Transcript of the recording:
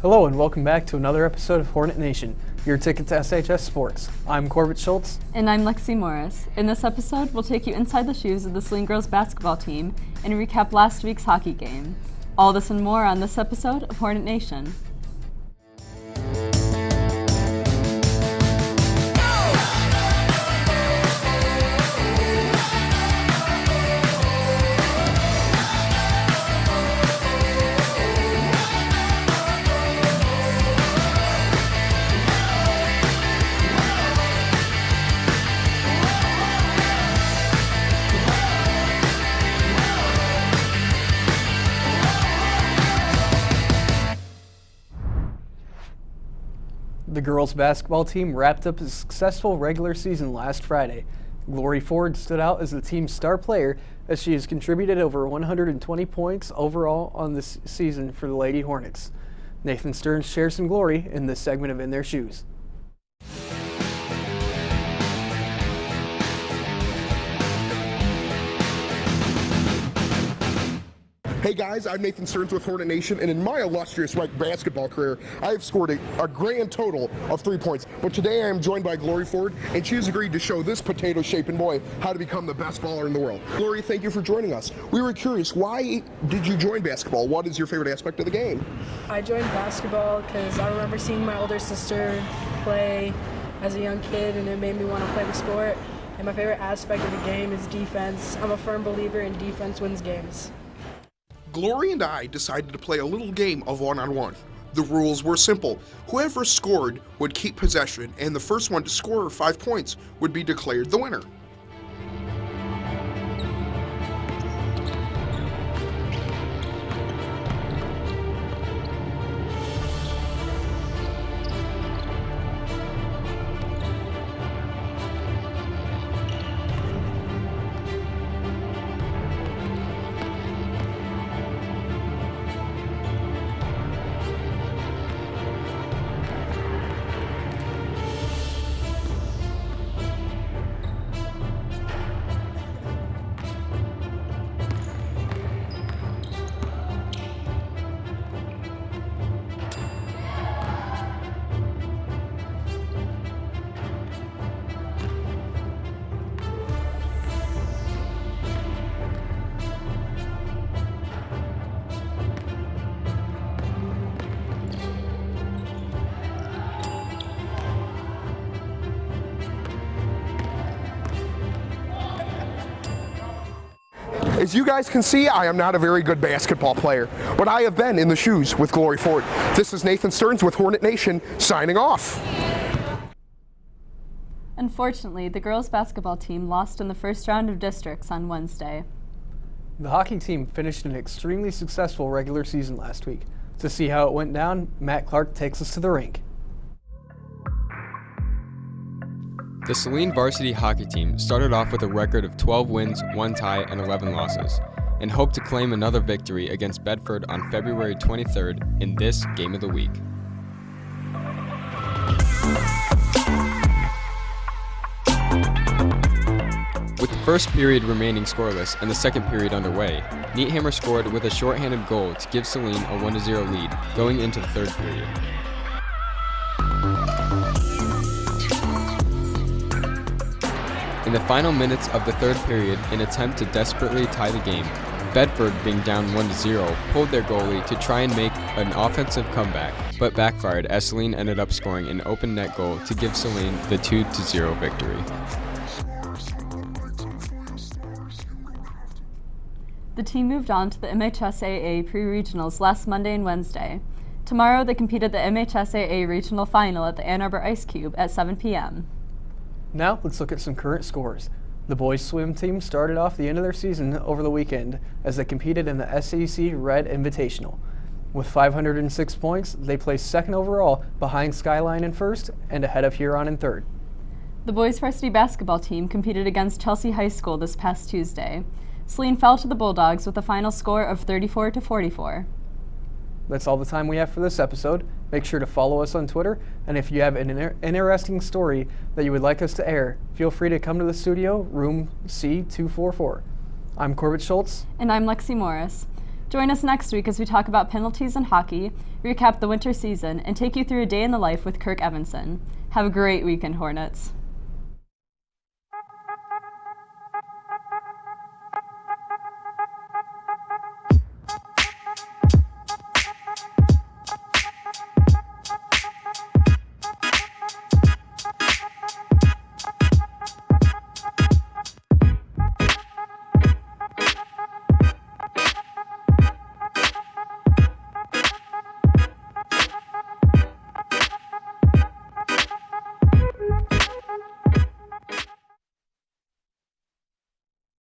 Hello and welcome back to another episode of Hornet Nation, your ticket to SHS Sports. I'm Corbett Schulz. And I'm Lexi Morris. In this episode, we'll take you inside the shoes of the Saline girls basketball team and recap last week's hockey game. All this and more on this episode of Hornet Nation. The girls basketball team wrapped up a successful regular season last Friday. Glory Ford stood out as the team's star player as she has contributed over 120 points overall on this season for the Lady Hornets. Nathan Stearns shares some glory in this segment of In Their Shoes. Hey guys, I'm Nathan Stearns with Hornet Nation, and in my illustrious basketball career, I have scored a grand total of 3 points. But today I am joined by Glory Ford, and she has agreed to show this potato-shaping boy how to become the best baller in the world. Glory, thank you for joining us. We were curious, why did you join basketball? What is your favorite aspect of the game? I joined basketball because I remember seeing my older sister play as a young kid, and it made me want to play the sport. And my favorite aspect of the game is defense. I'm a firm believer in defense wins games. Glory and I decided to play a little game of one-on-one. The rules were simple. Whoever scored would keep possession, and the first one to score 5 points would be declared the winner. As you guys can see, I am not a very good basketball player, but I have been in the shoes with Glory Ford. This is Nathan Stearns with Hornet Nation, signing off. Unfortunately, the girls basketball team lost in the first round of districts on Wednesday. The hockey team finished an extremely successful regular season last week. To see how it went down, Matt Clark takes us to the rink. The Saline varsity hockey team started off with a record of 12 wins, 1 tie, and 11 losses, and hoped to claim another victory against Bedford on February 23rd in this Game of the Week. With the first period remaining scoreless and the second period underway, Neathammer scored with a shorthanded goal to give Saline a 1-0 lead going into the third period. In the final minutes of the third period, in an attempt to desperately tie the game, Bedford, being down 1-0, pulled their goalie to try and make an offensive comeback, but backfired as Saline ended up scoring an open net goal to give Saline the 2-0 victory. The team moved on to the MHSAA pre-regionals last Monday and Wednesday. Tomorrow they compete at the MHSAA regional final at the Ann Arbor Ice Cube at 7 p.m. Now let's look at some current scores. The boys swim team started off the end of their season over the weekend as they competed in the SEC Red Invitational. With 506 points, they placed second overall behind Skyline in first and ahead of Huron in third. The boys varsity basketball team competed against Chelsea High School this past Tuesday. Saline fell to the Bulldogs with a final score of 34-44. That's all the time we have for this episode. Make sure to follow us on Twitter, and if you have an interesting story that you would like us to air, feel free to come to the studio, room C244. I'm Corbett Schulz. And I'm Lexi Morris. Join us next week as we talk about penalties in hockey, recap the winter season, and take you through a day in the life with Kirk Evanson. Have a great weekend, Hornets.